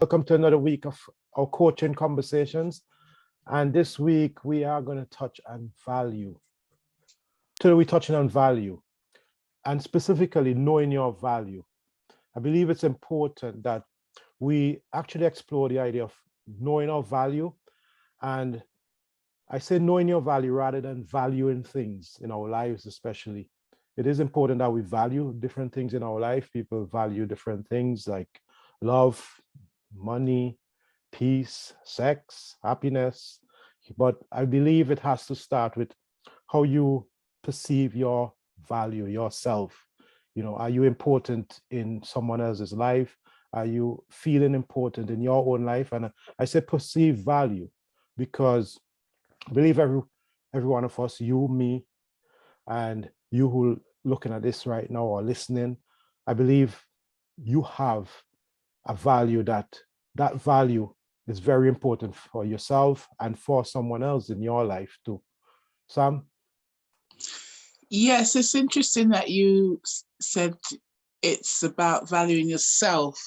Welcome to another week of our coaching conversations. And this week we are going to touch on value. Today we're touching on value and specifically knowing your value. I believe it's important that we actually explore the idea of knowing our value. And I say knowing your value rather than valuing things in our lives, especially. It is important that we value different things in our life. People value different things like love, money, peace, sex, happiness. But I believe it has to start with how you perceive your value, yourself. You know, are you important in someone else's life? Are you feeling important in your own life? And I say perceive value because I believe every one of us, you, me, and you who looking at this right now or listening, I believe you have a value that value is very important for yourself and for someone else in your life too. Sam? Yes, it's interesting that you said it's about valuing yourself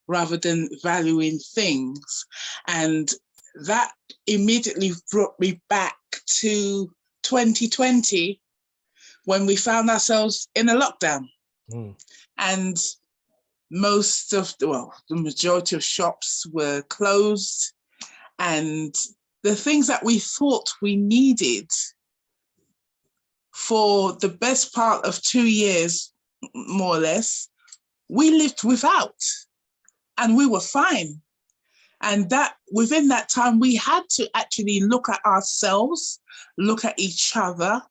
rather than valuing things. And that immediately brought me back to 2020 when we found ourselves in a lockdown. And the majority of shops were closed, and the things that we thought we needed for the best part of 2 years, more or less, we lived without, and we were fine. And that within that time, we had to actually look at ourselves, look at each other,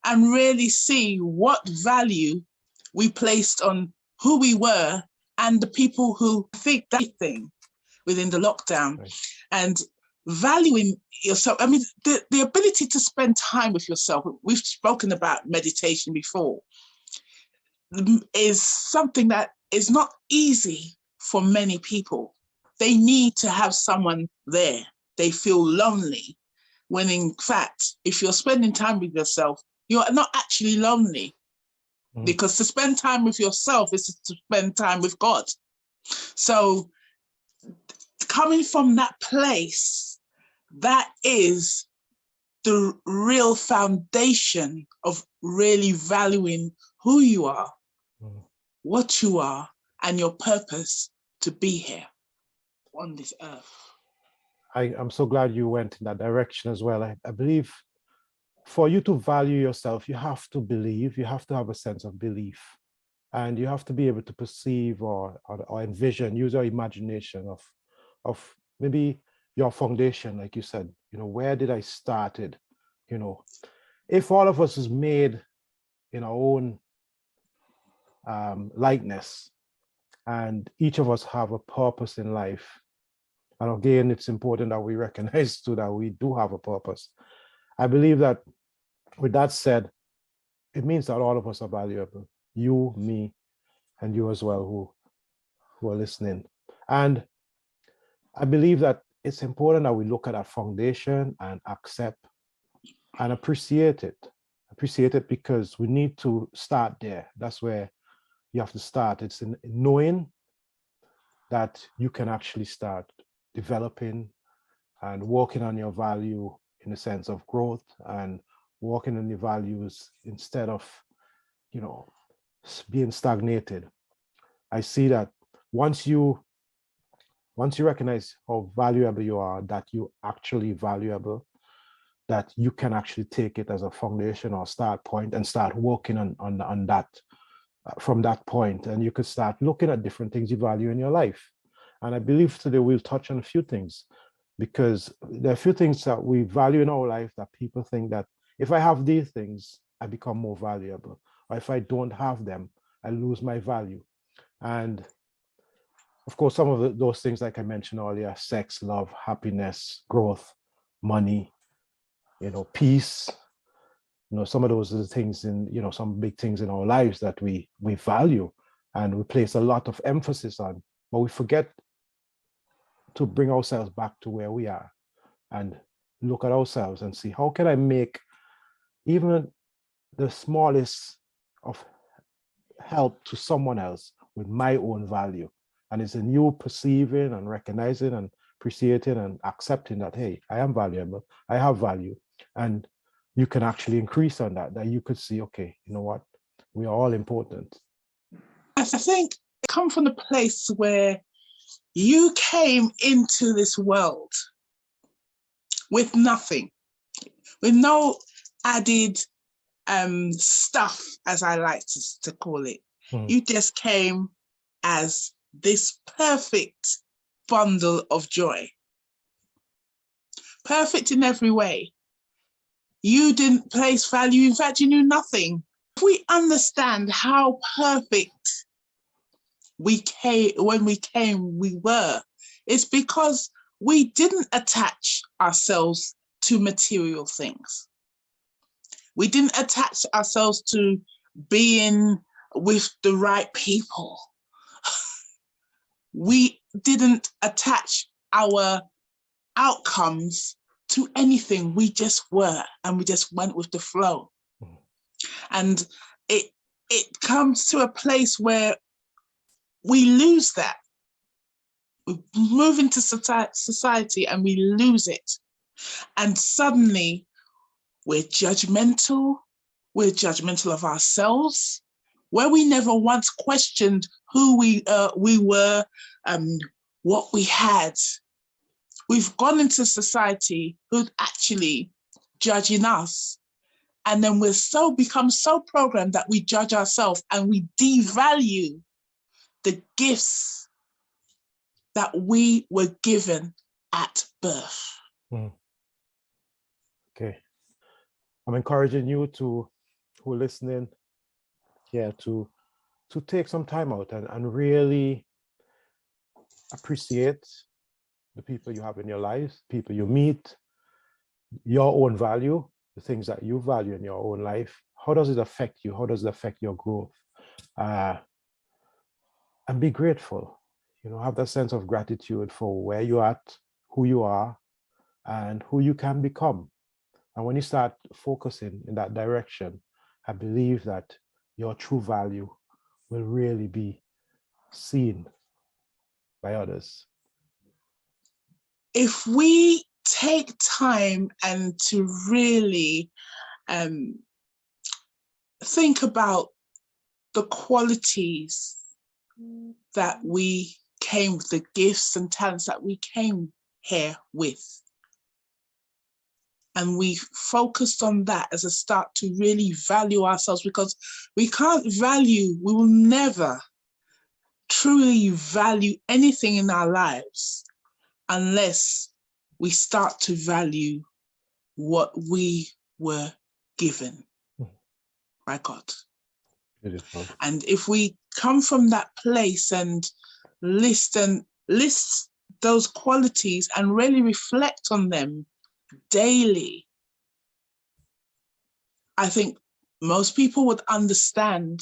and really see what value we placed on who we were and the people who think that thing within the lockdown. Right. And valuing yourself, I mean, the ability to spend time with yourself, we've spoken about meditation before, is something that is not easy for many people. They need to have someone there. They feel lonely, when in fact, if you're spending time with yourself, you're not actually lonely. Because to spend time with yourself is to spend time with God. So coming from that place, that is the real foundation of really valuing who you are, what you are, and your purpose to be here on this earth. I'm so glad you went in that direction as well. I believe for you to value yourself, you have to believe, you have to have a sense of belief, and you have to be able to perceive or envision, use your imagination of maybe your foundation, like you said, you know, where did I started? You know, if all of us is made in our own likeness, and each of us have a purpose in life, and again, it's important that we recognize too that we do have a purpose. I believe that with that said, it means that all of us are valuable. You, me, and you as well who are listening. And I believe that it's important that we look at that foundation and accept and appreciate it. Appreciate it because we need to start there. That's where you have to start. It's in knowing that you can actually start developing and working on your value in the sense of growth and working on your values instead of, you know, being stagnated. I see that once you recognize how valuable you are, that you actually valuable, that you can actually take it as a foundation or start point and start working on that from that point. And you could start looking at different things you value in your life. And I believe today we'll touch on a few things, because there are a few things that we value in our life that people think that if I have these things, I become more valuable. Or if I don't have them, I lose my value. And of course, some of those things, like I mentioned earlier, sex, love, happiness, growth, money, you know, peace, you know, some of those are the things in, you know, some big things in our lives that we value and we place a lot of emphasis on, but we forget to bring ourselves back to where we are and look at ourselves and see, how can I make even the smallest of help to someone else with my own value? And it's in you perceiving and recognizing and appreciating and accepting that, hey, I am valuable, I have value. And you can actually increase on that, that you could see, okay, you know what, we are all important. I think it comes from the place where you came into this world with nothing, with no added stuff, as I like to call it. You just came as this perfect bundle of joy. Perfect in every way. You didn't place value. In fact, you knew nothing. If we understand how perfect we were, it's because we didn't attach ourselves to material things. We didn't attach ourselves to being with the right people. We didn't attach our outcomes to anything. We just were, and we just went with the flow. And it comes to a place where we lose that. We move into society and we lose it. And suddenly we're judgmental. We're judgmental of ourselves, where we never once questioned who we were, what we had. We've gone into society who's actually judging us. And then we're become so programmed that we judge ourselves and we devalue the gifts that we were given at birth. Okay. I'm encouraging you who are listening here to take some time out and really appreciate the people you have in your life, people you meet, your own value, the things that you value in your own life. How does it affect you? How does it affect your growth? And be grateful. You know, have that sense of gratitude for where you're at, who you are, and who you can become. And when you start focusing in that direction, I believe that your true value will really be seen by others. If we take time and to really think about the qualities that we came, the gifts and talents that we came here with, and we focused on that as a start to really value ourselves, because we will never truly value anything in our lives unless we start to value what we were given by God. Beautiful. And if we come from that place and list those qualities and really reflect on them daily, I think most people would understand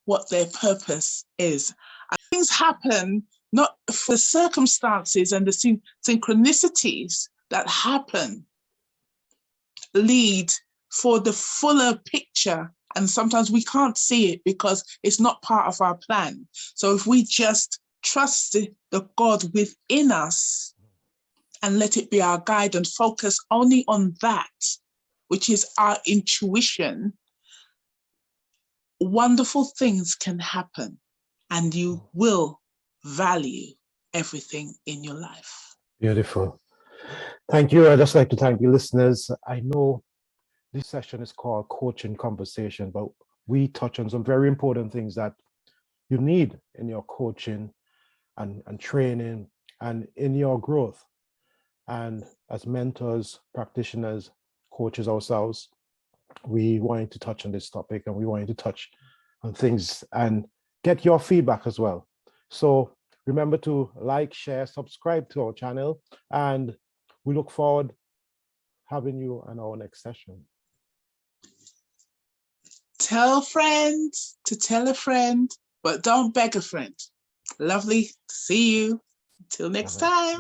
what their purpose is. And things happen not for circumstances, and the synchronicities that happen lead for the fuller picture. And sometimes we can't see it because it's not part of our plan. So if we just trust the God within us and let it be our guide and focus only on that, which is our intuition, wonderful things can happen and you will value everything in your life. Beautiful. Thank you. I'd just like to thank the listeners. I know this session is called Coaching Conversation, but we touch on some very important things that you need in your coaching and training and in your growth. And as mentors, practitioners, coaches ourselves, we wanted to touch on this topic, and we wanted to touch on things and get your feedback as well. So remember to like, share, subscribe to our channel, and we look forward having you on our next session. Tell a friend to tell a friend, but don't beg a friend. Lovely to see you. Until next time.